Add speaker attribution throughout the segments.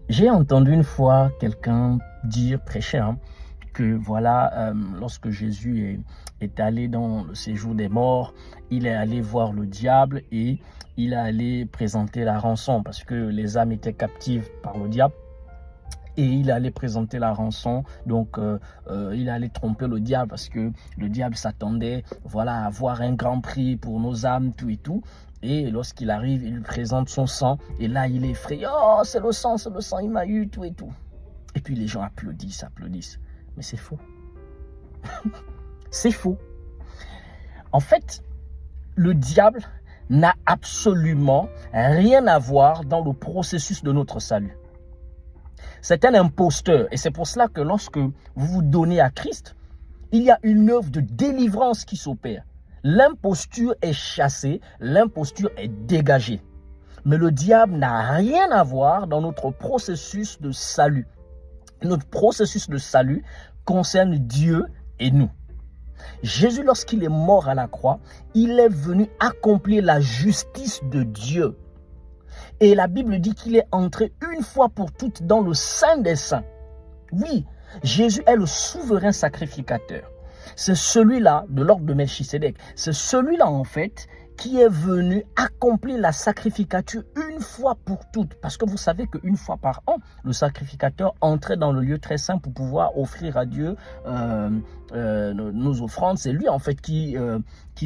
Speaker 1: J'ai entendu une fois quelqu'un dire, prêcher, que voilà, lorsque Jésus est allé dans le séjour des morts, il est allé voir le diable et il est allé présenter la rançon parce que les âmes étaient captives par le diable. Et il allait présenter la rançon, donc il allait tromper le diable parce que le diable s'attendait, voilà, à avoir un grand prix pour nos âmes, tout et tout. Et lorsqu'il arrive, il lui présente son sang et là il est effrayé, oh c'est le sang, il m'a eu, tout et tout. Et puis les gens applaudissent. Mais c'est faux. C'est faux. En fait, le diable n'a absolument rien à voir dans le processus de notre salut. C'est un imposteur et c'est pour cela que lorsque vous vous donnez à Christ, il y a une œuvre de délivrance qui s'opère. L'imposture est chassée, l'imposture est dégagée. Mais le diable n'a rien à voir dans notre processus de salut. Notre processus de salut concerne Dieu et nous. Jésus, lorsqu'il est mort à la croix, il est venu accomplir la justice de Dieu. Et la Bible dit qu'il est entré une fois pour toutes dans le Saint des Saints. Oui, Jésus est le souverain sacrificateur. C'est celui-là de l'ordre de Melchisédek. C'est celui-là en fait qui est venu accomplir la sacrificature une fois pour toutes. Parce que vous savez qu'une fois par an, le sacrificateur entrait dans le lieu très saint pour pouvoir offrir à Dieu nos offrandes. C'est lui en fait qui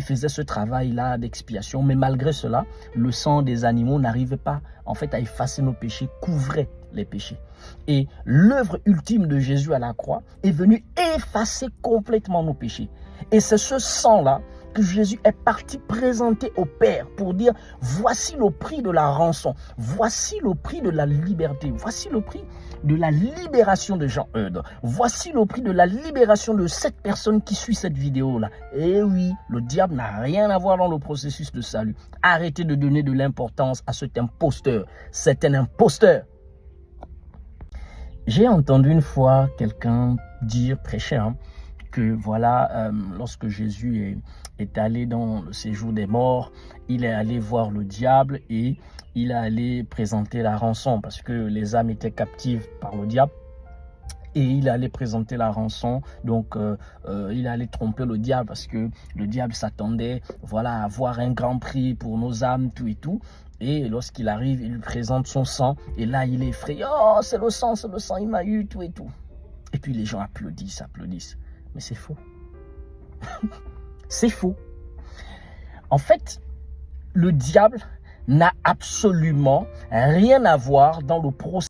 Speaker 1: faisait ce travail-là d'expiation. Mais malgré cela, le sang des animaux n'arrivait pas en fait à effacer nos péchés, couvrait les péchés. Et l'œuvre ultime de Jésus à la croix est venue effacer complètement nos péchés. Et c'est ce sang-là que Jésus est parti présenter au Père pour dire voici le prix de la rançon, voici le prix de la liberté, voici le prix de la libération de Jean Eudes, voici le prix de la libération de cette personne qui suit cette vidéo-là. Et oui, le diable n'a rien à voir dans le processus de salut. Arrêtez de donner de l'importance à cet imposteur. C'est un imposteur. J'ai entendu une fois quelqu'un dire, prêcher, que voilà, lorsque Jésus est allé dans le séjour des morts, il est allé voir le diable et il est allé présenter la rançon parce que les âmes étaient captives par le diable. Et il allait présenter la rançon, donc il allait tromper le diable parce que le diable s'attendait, voilà, à avoir un grand prix pour nos âmes, tout et tout. Et lorsqu'il arrive, il lui présente son sang et là il est effrayé, oh c'est le sang, il m'a eu, tout et tout. Et puis les gens applaudissent. Mais c'est faux. C'est faux. En fait, le diable n'a absolument rien à voir dans le processus.